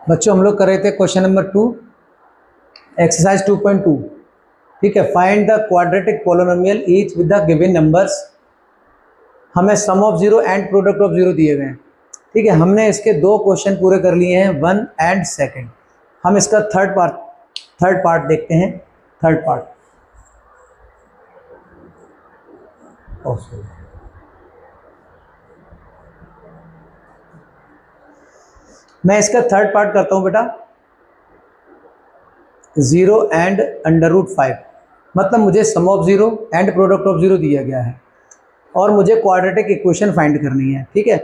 बच्चों हम लोग कर रहे थे क्वेश्चन नंबर 2 एक्सरसाइज 2.2। ठीक है, find the quadratic polynomial each with the given numbers. हमें sum of zero and product of zero दिए गए हैं। ठीक है, हमने इसके दो क्वेश्चन पूरे कर लिए हैं, 1 एंड 2। हम इसका थर्ड पार्ट देखते हैं। थर्ड पार्ट मैं इसका थर्ड पार्ट करता हूं बेटा। 0 एंड √5, मतलब मुझे sum of zero and product of zero दिया गया है और मुझे क्वाड्रेटिक इक्वेशन फाइंड करनी है। ठीक है,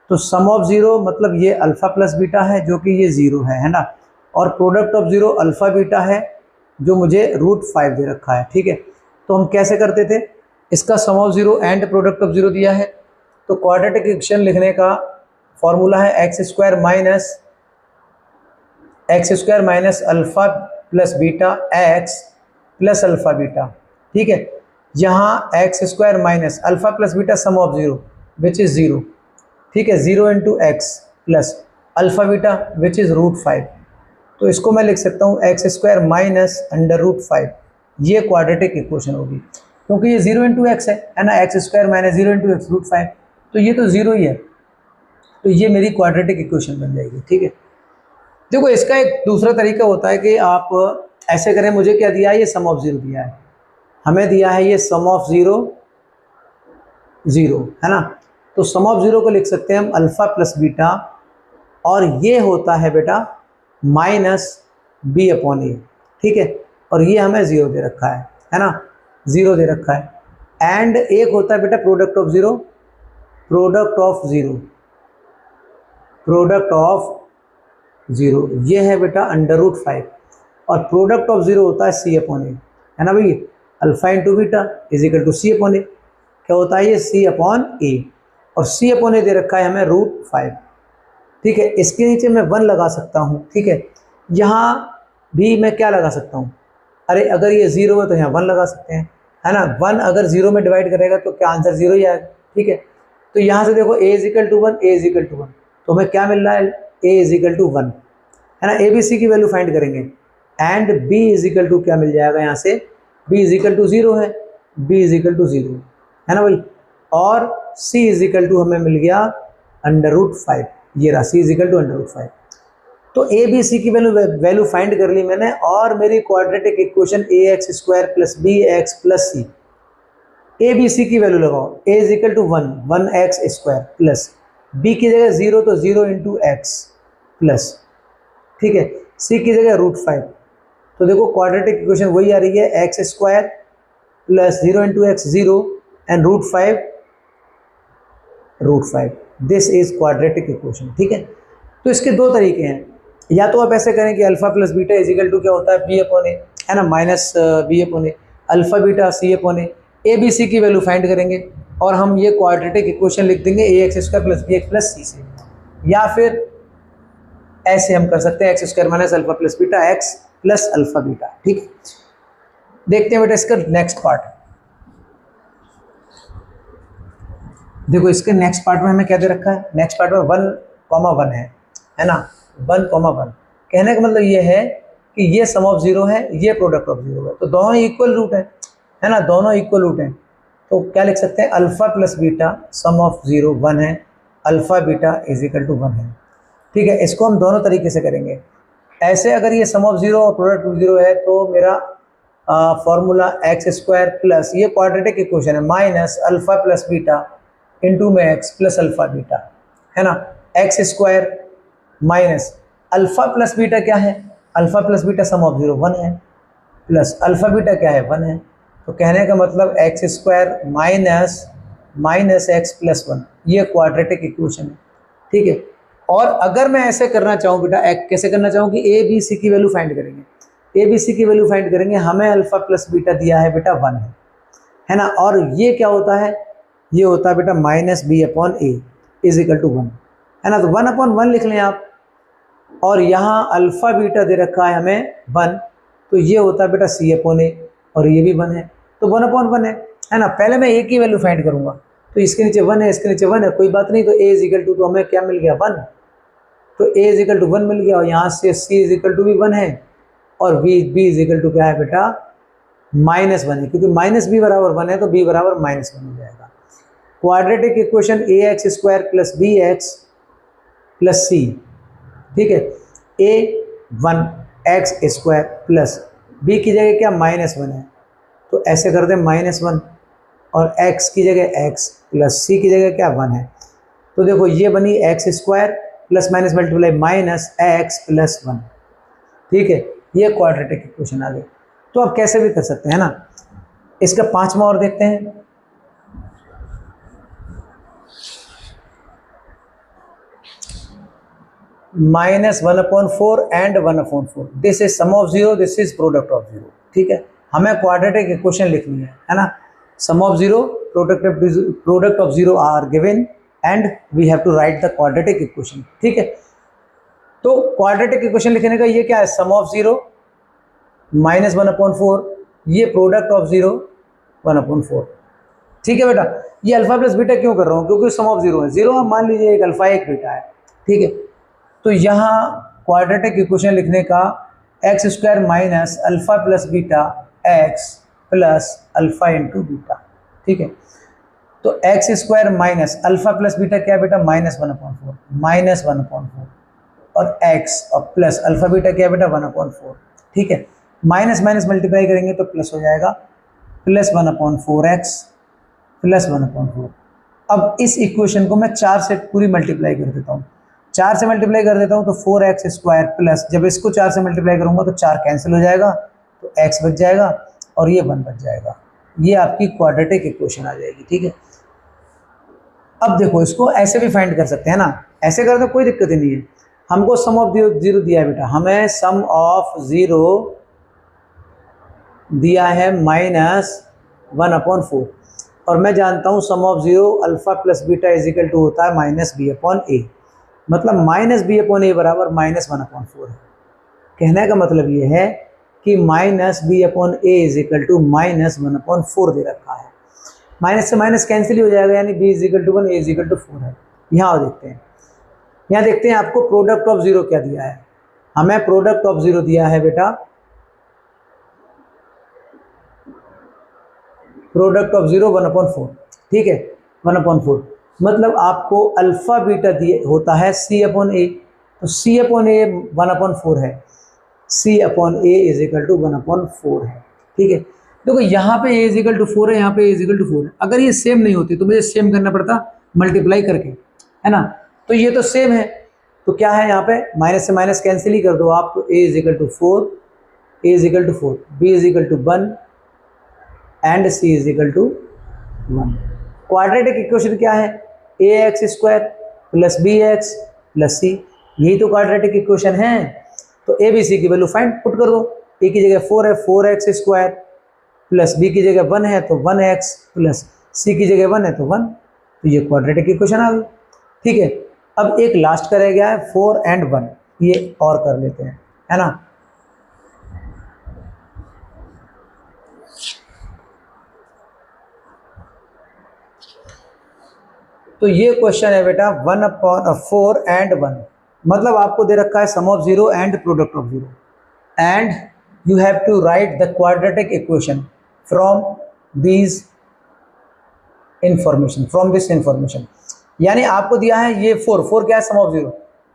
तो सम ऑफ जीरो मतलब ये अल्फा प्लस बीटा है जो कि ये जीरो है ना, और product of zero alpha beta है जो मुझे √5 दे रखा है। ठीक है, तो हम कैसे करते थे, इसका sum of zero and product of zero दिया है तो क्वाड्रेटिक इक्वेशन लिखने का फॉर्मूला है X square minus alpha plus beta X plus alpha beta. ठीक है, यहाँ X square minus alpha plus beta sum of zero which is zero. ठीक है, 0 into X plus alpha beta which is √5। तो इसको मैं लिख सकता हूँ एक्स स्क्वायर माइनस √5। ये क्वाड्रेटिक इक्वेशन होगी क्योंकि ये 0 इंटू एक्स है ना, x square minus 0 into x √5, तो ये तो जीरो ही है, तो ये मेरी क्वाड्रेटिक इक्वेशन बन जाएगी। ठीक है, देखो इसका एक दूसरा तरीका होता है कि आप ऐसे करें, मुझे क्या दिया है, ये सम ऑफ जीरो दिया है, हमें दिया है ये सम ऑफ जीरो है ना, तो सम ऑफ जीरो को लिख सकते हैं हम अल्फा प्लस बीटा, और ये होता है बेटा माइनस b अपॉन ए। ठीक है, और ये हमें जीरो दे रखा है ना, जीरो दे रखा है। एंड एक होता है बेटा प्रोडक्ट ऑफ जीरो, ये है बेटा √5, और प्रोडक्ट ऑफ जीरो होता है c अपॉन ए, है ना भाई, alpha into beta is equal to c upon A. क्या होता है ये c अपॉन ए, और c अपॉन ए दे रखा है हमें √5। ठीक है, इसके नीचे मैं 1 लगा सकता हूँ। ठीक है, यहाँ भी मैं क्या लगा सकता हूँ, अरे अगर ये जीरो है तो यहाँ 1 लगा सकते हैं, है ना। 1 अगर जीरो में डिवाइड करेगा तो क्या आंसर जीरो ही आएगा। ठीक है, तो यहाँ से देखो a is equal to 1, a is equal to 1, तो हमें क्या मिल रहा है, a इज इक्वल टू 1, है ना। a b c की वैल्यू फाइंड करेंगे and b is equal to क्या मिल जाएगा, यहाँ से b इज इक्वल टू 0 है, b इज इक्वल टू 0 है ना भाई, और c इज इक्वल टू हमें मिल गया √5, ये रहा c इज इक्वल टू √5। तो a b c की वैल्यू फाइंड कर ली मैंने, और मेरी quadratic equation ax square plus bx plus c, a b c की वैल्यू लगाओ, a is equal to 1x square plus b की जगह 0 तो 0 इंटू एक्स प्लस, ठीक है, c की जगह √5। तो देखो क्वाड्रेटिक इक्वेशन वही आ रही है, X square plus 0 into x 0 and √5। This is quadratic equation. ठीक है, तो इसके दो तरीके हैं, या तो आप ऐसे करें कि alpha plus beta is equal to क्या होता है b अपॉन ए, है ना, minus b upon A, alpha beta c upon A B C की वैल्यू फाइंड करेंगे और हम ये क्वाड्रेटिक इक्वेशन लिख देंगे ax square plus bx plus c से, या फिर ऐसे हम कर सकते हैं x square minus alpha plus beta X plus alpha beta. ठीक है, देखते हैं बेटा इसका नेक्स्ट पार्ट। देखो इसके नेक्स्ट पार्ट में हमें क्या दे रखा है, नेक्स्ट पार्ट में 1,1 है ना, 1,1। कहने का मतलब ये है कि ये सम ऑफ जीरो है, ये प्रोडक्ट ऑफ जीरो है, तो दोनों इक्वल रूट है ना, दोनों इक्वल रूट हैं, तो क्या लिख सकते हैं, alpha plus beta sum of zero 1 है, alpha beta is equal to 1 है। ठीक है, इसको हम दोनों तरीके से करेंगे। ऐसे अगर ये सम ऑफ जीरो और प्रोडक्ट ऑफ जीरो है तो मेरा फॉर्मूला एक्स स्क्वायर प्लस ये क्वाड्रेटिक इक्वेशन है minus alpha plus beta into में एक्स प्लस अल्फा बीटा, है ना, x square minus alpha plus beta क्या है, alpha plus beta sum of zero 1 है, प्लस अल्फा बीटा क्या है 1 है, तो कहने का मतलब x square minus x plus 1, ये क्वाड्रेटिक इक्वेशन है। ठीक है, और अगर मैं ऐसे करना चाहूँ बेटा, कैसे करना चाहूँ कि ए बी सी की वैल्यू फाइंड करेंगे, ए बी सी की वैल्यू फाइंड करेंगे, हमें अल्फा प्लस बीटा दिया है बेटा 1 है ना, और ये क्या होता है, ये होता है बेटा minus b upon A is equal to 1, है ना, तो 1/1 लिख लें आप, और यहाँ अल्फा बीटा दे रखा है हमें 1, तो ये होता है बेटा c अपॉन ए, और ये भी 1 है, तो 1/1 है ना। पहले मैं a की वैल्यू फाइंड करूँगा, तो इसके नीचे 1 है, इसके नीचे 1 है, कोई बात नहीं, तो a इज इक्वल टू, तो हमें क्या मिल गया 1, तो a इज इक्वल टू 1 मिल गया, और यहाँ से c इज इक्वल टू भी 1 है, और b इज इक्वल टू क्या है बेटा, -1 है, क्योंकि -b बराबर 1 है तो b बराबर -1 हो जाएगा। Quadratic equation ax square plus bx plus c, ठीक है, a1x स्क्वायर प्लस b की जगह क्या -1 है, तो ऐसे करते हैं -1, और x की जगह x प्लस c की जगह क्या 1 है, तो देखो ये बनी x square plus minus multiply minus x plus 1, ठीक है, ये क्वाड्रेटिक इक्वेशन आ गई। तो आप कैसे भी कर सकते हैं ना। इसका पांचवा और देखते हैं। -1/4 and 1/4, this is sum of zero, this is product of zero, ठीक है। हमें क्वाड्रेटिक इक्वेशन लिखनी है ना। Sum of zero, product of zero are given and we have to write the quadratic equation, ठीक है। तो क्वाड्रेटिक इक्वेशन लिखने का ये क्या है, सम ऑफ जीरो -1/4, ये प्रोडक्ट ऑफ जीरो 1/4, ठीक है बेटा। ये अल्फा प्लस बीटा क्यों कर रहा हूँ, क्योंकि सम ऑफ जीरो है, जीरो आप मान लीजिए एक अल्फा एक बीटा है, ठीक है। तो यहाँ क्वाड्रेटिक इक्वेशन लिखने का x square minus alpha plus beta X plus alpha into beta, ठीक है। तो x square minus alpha plus beta क्या है बेटा, -1/4 और एक्स और प्लस अल्फा बीटा क्या है बेटा 1/4, ठीक है। माइनस माइनस मल्टीप्लाई करेंगे तो प्लस हो जाएगा, प्लस 1/4x प्लस 1/4। अब इस इक्वेशन को मैं 4 से पूरी मल्टीप्लाई कर देता हूँ, 4 से मल्टीप्लाई कर देता हूँ तो 4x स्क्वायर प्लस, जब इसको 4 से मल्टीप्लाई करूँगा तो 4 कैंसिल हो जाएगा, तो x बच जाएगा और ये 1 बच जाएगा। ये आपकी क्वाड्रेटिक इक्वेशन आ जाएगी, ठीक है। अब देखो इसको ऐसे भी फाइंड कर सकते हैं ना, ऐसे कर दो कोई दिक्कत ही नहीं है। हमको सम ऑफ जीरो दिया है बेटा, हमें सम ऑफ जीरो दिया है -1/4, और मैं जानता हूँ sum of zero alpha plus beta is equal to होता है -b/a, मतलब -b/a बराबर -1/4 है। कहने का मतलब ये है कि -b/a इज इक्वल टू -1/4 दे रखा है। माइनस से माइनस कैंसिल ही हो जाएगा, यानी b is equal to 1, a is equal to 4 है। यहाँ देखते हैं, यहाँ देखते हैं आपको प्रोडक्ट ऑफ जीरो क्या दिया है। हमें प्रोडक्ट ऑफ जीरो दिया है बेटा, प्रोडक्ट ऑफ जीरो 1/4, ठीक है, 1/4, मतलब आपको अल्फा बीटा दिए होता है c/a, तो c/a 1/4 है, c/a इज इक्वल टू 1/4 है, ठीक है। देखो यहाँ पे a इज इक्वल टू 4 है, यहाँ पे a इज इक्वल टू 4 है। अगर ये सेम नहीं होती तो मुझे सेम करना पड़ता मल्टीप्लाई करके, है ना। तो ये तो सेम है, तो क्या है यहाँ पे माइनस से माइनस कैंसिल ही कर दो आप, तो a is equal to 4, a is equal to 4, b is equal to 1 and c is equal to 1। Quadratic equation क्या है, ax square plus bx plus c, यही तो क्वाड्रेटिक इक्वेशन है। तो a b c की वैल्यू फाइंड पुट कर दो, a की जगह 4 है, 4x स्क्वायर प्लस b की जगह 1 है तो 1x प्लस c की जगह 1 है तो 1, तो ये क्वाड्रेटिक इक्वेशन आ गई, ठीक है। अब एक लास्ट का रह गया है 4 and 1, ये और कर लेते हैं, है ना। तो ये क्वेश्चन है बेटा 1/4 and 1, मतलब आपको दे रखा है sum of zero and product of zero, and you have to write the quadratic equation from this information, यानी आपको दिया है ये 4 क्या है,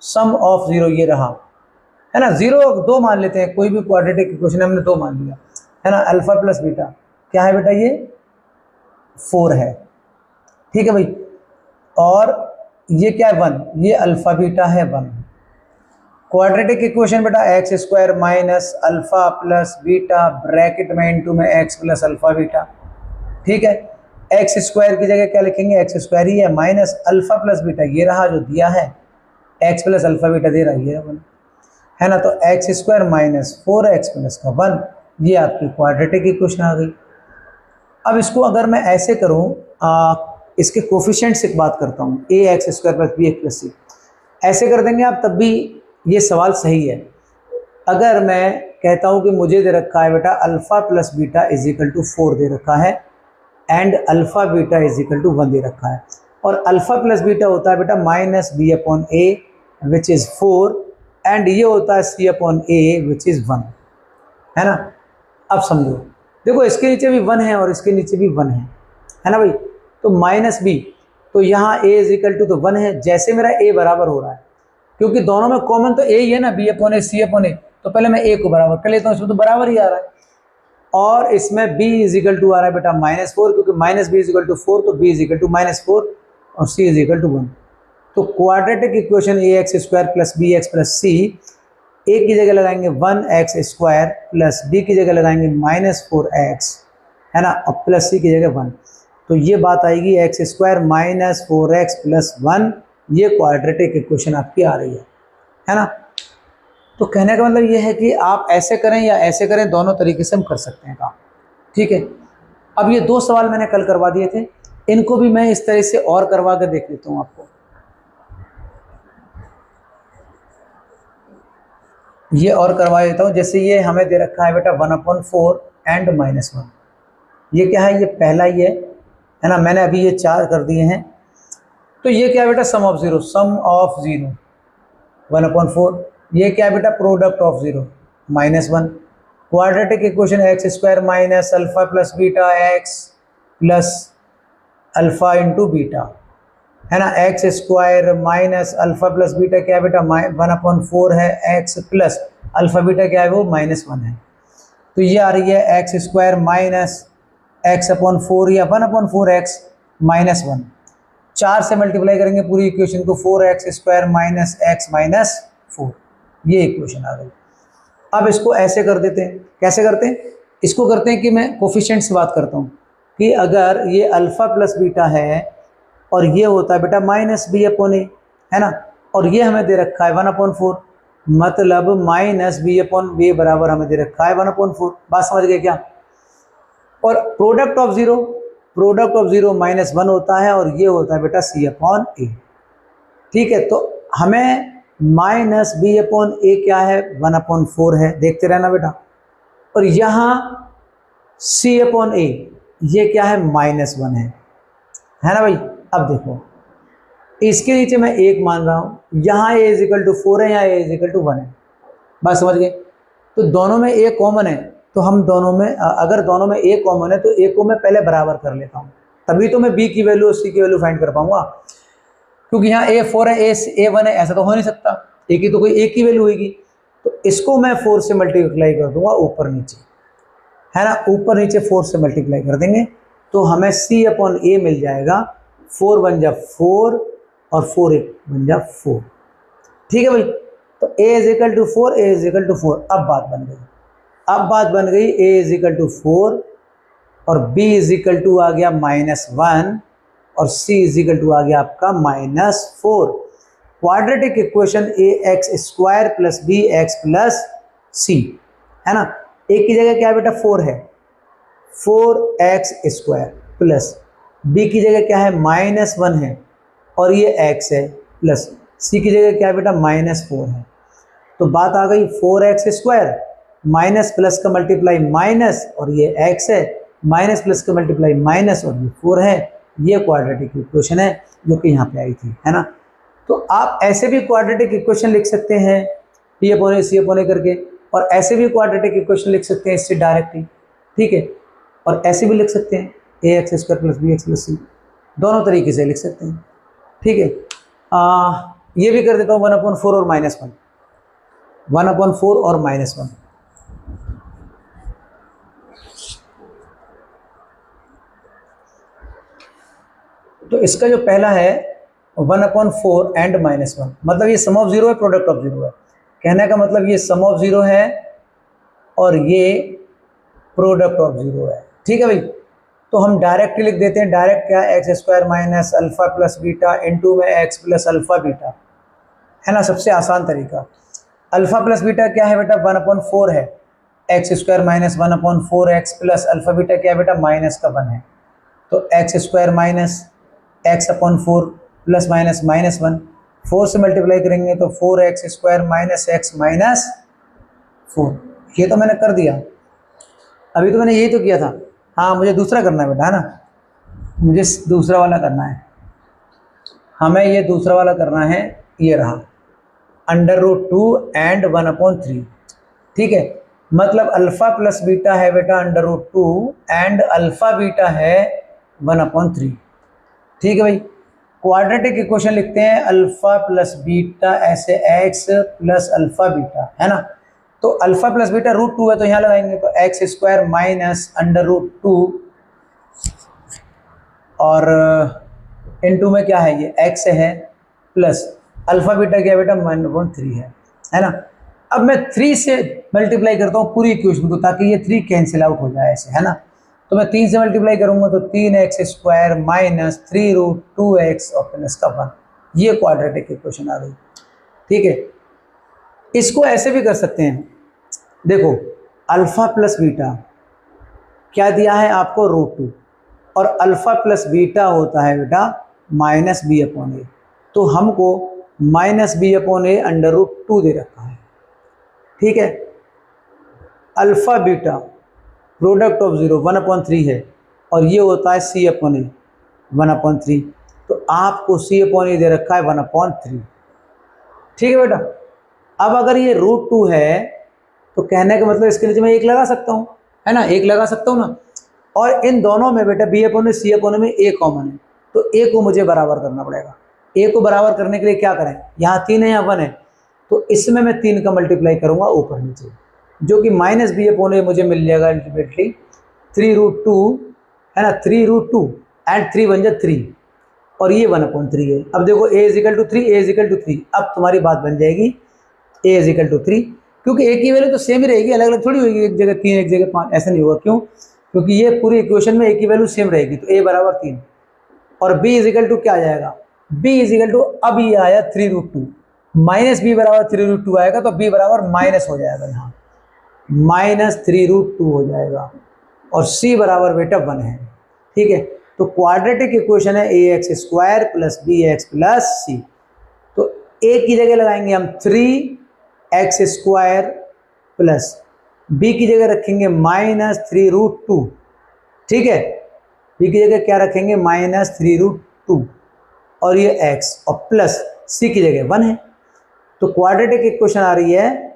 सम ऑफ जीरो ये रहा, है ना। जीरो दो मान लेते हैं, कोई भी क्वाड्रेटिक इक्वेशन हमने दो मान लिया, है ना। अल्फा प्लस बीटा क्या है बेटा, ये 4 है, ठीक है भाई। और ये क्या है 1, ये अल्फा बीटा है 1। क्वाड्रेटिक इक्वेशन बेटा x square minus alpha plus beta bracket में इनटू में एक्स प्लस अल्फा बीटा, ठीक है। एक्स स्क्वायर की जगह क्या लिखेंगे, एक्स स्क्वायर ही है, माइनस अल्फा प्लस बीटा ये रहा जो दिया है, एक्स प्लस अल्फा बीटा दे रहा है ये 1, है ना। तो x square minus 4x plus का 1, ये आपकी क्वाड्रेटिक इक्वेशन आ गई। अब इसको अगर मैं ऐसे करूँ, इसके कोफिशिएंट से बात करता हूँ, ax square plus bx plus c, ऐसे कर देंगे आप तब भी ये सवाल सही है। अगर मैं कहता हूँ कि मुझे दे रखा है बेटा alpha plus beta is equal to 4 दे रखा है, and alpha beta is equal to 1 दे रखा है, और अल्फा प्लस बीटा होता है बेटा -b/a विच इज़ 4 एंड ये होता है C/A विच इज़ 1, है ना। अब समझो, देखो इसके नीचे भी 1 है और इसके नीचे भी 1 है ना भाई। तो -b, तो यहाँ a इज इक्वल टू तो 1 है। जैसे मेरा a बराबर हो रहा है, क्योंकि दोनों में कॉमन तो a ही है ना, B/A C/A, तो पहले मैं a को बराबर कर लेता हूँ, इसमें तो बराबर ही आ रहा है। और इसमें b इज इक्वल टू आ रहा है बेटा -4, क्योंकि -b इज इक्वल टू 4, तो b इज इक्वल टू -4 और c इज इक्वल टू 1। तो quadratic equation ax² plus bx plus c, a की जगह लगाएंगे 1x² प्लस b की जगह लगाएंगे -4x, है ना, और प्लस c की जगह 1। तो ये बात आएगी x² -4x प्लस 1, ये क्वाड्रेटिक इक्वेशन आपकी आ रही है ना। तो कहने का मतलब ये है कि आप ऐसे करें या ऐसे करें, दोनों तरीके से हम कर सकते हैं काम, ठीक है। अब ये 2 सवाल मैंने कल करवा दिए थे, इनको भी मैं इस तरह से और करवा कर देख लेता हूँ आपको। ये और करवा देता हूँ, जैसे ये हमें दे रखा है बेटा 1/4 एंड -1, ये क्या है, ये पहला ही है ना। मैंने अभी ये 4 कर दिए हैं। तो ये क्या है बेटा, सम ऑफ 0 1/4। ये क्या है बेटा, product of 0 -1। Quadratic equation x² minus alpha plus beta x plus alpha into beta, है ना। x² minus alpha plus beta क्या है बेटा, 1/4 है, x प्लस अल्फा बीटा क्या है, वो -1 है। तो ये आ रही है x² माइनस x/4 या 1/4x -1। 4 से मल्टीप्लाई करेंगे पूरी इक्वेशन को, 4x² माइनस x माइनस 4, ये इक्वेशन आ गई। अब इसको ऐसे कर देते हैं, कैसे करते हैं, इसको करते हैं कि मैं कोफिशिएंट से बात करता हूँ कि अगर ये अल्फा प्लस बीटा है और ये होता है बेटा -b/a, है ना, और ये हमें दे रखा है 1/4, मतलब -b/a बराबर हमें दे रखा है 1/4। बात समझ गए क्या। और प्रोडक्ट ऑफ 0 -1 होता है और ये होता है बेटा C/a, ठीक है। तो हमें -b/a क्या है, 1/4 है, देखते रहना बेटा। और यहाँ C/a ये क्या है, -1 है ना भाई। अब देखो, इसके नीचे मैं 1 मान रहा हूँ, यहाँ a इज इक्वल टू 4 है, यहाँ a इज इक्वल टू 1 है। बात समझ गए। तो दोनों में a कॉमन है, तो हम दोनों में, अगर दोनों में a कॉमन है तो a को मैं पहले बराबर कर लेता हूँ, तभी तो मैं b की वैल्यू और c की वैल्यू फाइंड कर पाऊंगा। क्योंकि यहाँ a 4 है, a 1 है, ऐसा तो हो नहीं सकता, a की तो कोई एक ही वैल्यू होगी। तो इसको मैं 4 से मल्टीप्लाई कर दूंगा ऊपर नीचे, है ना, ऊपर नीचे 4 से मल्टीप्लाई कर देंगे तो हमें C/a मिल जाएगा। 4 बन जा 4 और 4 1 बन जा 4, ठीक है भाई। तो a is equal to 4, a is equal to 4। अब बात बन गई, a इज इक्वल टू 4 और b इज इक्वल टू आ गया -1 और c इज इक्वल टू आ गया आपका -4। Quadratic equation ax² plus bx plus c, है ना। एक की जगह क्या है बेटा, 4 है, 4x² प्लस b की जगह क्या है, -1 है और ये x है, प्लस c की जगह क्या है बेटा, -4 है। तो बात आ गई 4x² माइनस प्लस का मल्टीप्लाई माइनस और ये x है, माइनस प्लस का मल्टीप्लाई माइनस और ये 4 है। ये क्वाड्रेटिक इक्वेशन है जो कि यहाँ पे आई थी, है ना। तो आप ऐसे भी क्वाड्रेटिक इक्वेशन लिख सकते हैं P/a C/a करके, और ऐसे भी क्वाड्रेटिक इक्वेशन लिख सकते हैं इससे डायरेक्टली, ठीक है। और ऐसे भी लिख सकते हैं ax² plus bx plus c, दोनों तरीके से लिख सकते हैं, ठीक है। ये भी कर देता हूँ 1/4 और -1, 1/4 और -1। तो इसका जो पहला है 1/4 एंड -1, मतलब ये सम ऑफ 0 है, प्रोडक्ट ऑफ 0 है। कहने का मतलब ये सम ऑफ 0 है और ये प्रोडक्ट ऑफ 0 है, ठीक है भाई। तो हम डायरेक्ट लिख देते हैं, डायरेक्ट क्या है, x² minus alpha plus beta into में x प्लस अल्फा बीटा, है ना, सबसे आसान तरीका। अल्फा प्लस बीटा क्या है बेटा, 1/4 है, x² minus 1/4x plus alpha beta क्या है बेटा, -1 है। तो x² minus x/4 plus minus -1, 4 से मल्टीप्लाई करेंगे तो 4x² माइनस x माइनस 4। ये तो मैंने कर दिया, अभी तो मैंने यही तो किया था। हाँ, मुझे दूसरा करना है बेटा, है ना, मुझे दूसरा वाला करना है, हमें ये दूसरा वाला करना है, ये रहा, √2 एंड 1/3। ठीक है, मतलब अल्फा प्लस बीटा है बेटा √2 एंड अल्फा बीटा है 1/3। ठीक है भाई, क्वाड्रेटिक इक्वेशन लिखते हैं अल्फा प्लस बीटा ऐसे x प्लस अल्फा बीटा, है ना। तो अल्फा प्लस बीटा √2 है तो यहाँ लगाएंगे तो x² माइनस √2 और इनटू में क्या है, ये x है प्लस अल्फा बीटा क्या बेटा 1/3 है ना। अब मैं 3 से मल्टीप्लाई करता हूँ पूरी इक्वेशन को ताकि ये 3 कैंसिल आउट हो जाए ऐसे, है ना। तो मैं 3 से मल्टीप्लाई करूंगा तो 3x² माइनस 3√2x और प्लस का 1, ये क्वाड्रेटिक इक्वेशन आ गई। ठीक है, इसको ऐसे भी कर सकते हैं, देखो अल्फा प्लस बीटा क्या दिया है आपको √2 और अल्फा प्लस बीटा होता है बेटा -b/a, तो हमको -b/a √2 दे रखा है। ठीक है, अल्फा बीटा प्रोडक्ट ऑफ 0 1/3 है और ये होता है c/a 1/3, तो आपको c/a दे रखा है 1/3। ठीक है बेटा, अब अगर ये √2 है तो कहने का मतलब इसके नीचे मैं 1 लगा सकता हूँ, है ना, 1 लगा सकता हूँ ना। और इन दोनों में बेटा b/a c/a में a कॉमन है, तो a को मुझे बराबर करना पड़ेगा। a को बराबर करने के लिए क्या करें, यहाँ 3 है यहाँ 1 है, तो इसमें मैं 3 का मल्टीप्लाई करूंगा ऊपर नीचे, जो कि -b/a मुझे मिल जाएगा अल्टीमेटली 3√2, है ना, 3√2 एंड 3 बन जाए 3 और ये 1/3 है। अब देखो a = 3, a = 3, अब तुम्हारी बात बन जाएगी a = 3, क्योंकि a की वैल्यू तो सेम ही रहेगी, अलग अलग थोड़ी होगी, एक जगह 3 एक जगह 5, ऐसा नहीं होगा। क्यों, क्योंकि ये पूरी इक्वेशन में a की वैल्यू सेम रहेगी, तो a = 3 और b = क्या आ जाएगा, b = अब ये आया 3√2 माइनस b = 3√2 आएगा, तो b बराबर माइनस हो जाएगा, यहाँ -3√2 हो जाएगा और c बराबर बेटा 1 है। ठीक है, तो क्वाड्रेटिक इक्वेशन है ax² plus bx plus c, तो a की जगह लगाएंगे हम 3x² प्लस b की जगह रखेंगे -3√2। ठीक है, b की जगह क्या रखेंगे -3√2 और ये x और प्लस c की जगह 1 है, तो क्वाड्रेटिक इक्वेशन आ रही है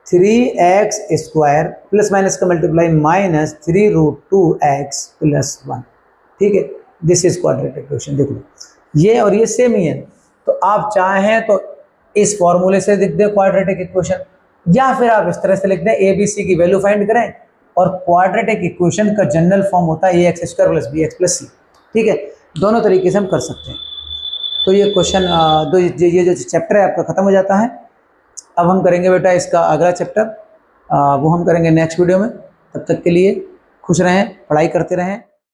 3x² प्लस माइनस का मल्टीप्लाई -3√2x प्लस 1। ठीक है, दिस इज क्वाड्रेटिक इक्वेशन। देख लो ये और ये सेम ही है, तो आप चाहें तो इस फॉर्मूले से लिख दें क्वाड्रेटिक इक्वेशन, या फिर आप इस तरह से लिख दें ABC की वैल्यू फाइंड करें और क्वाड्रेटिक इक्वेशन का जनरल फॉर्म होता है ax² plus bx plus c। ठीक है, दोनों तरीके से हम कर सकते हैं। तो ये क्वेश्चन ये जो चैप्टर है आपका ख़त्म हो जाता है। अब हम करेंगे बेटा इसका अगला चैप्टर, वो हम करेंगे नेक्स्ट वीडियो में। तब तक के लिए खुश रहें, पढ़ाई करते रहें।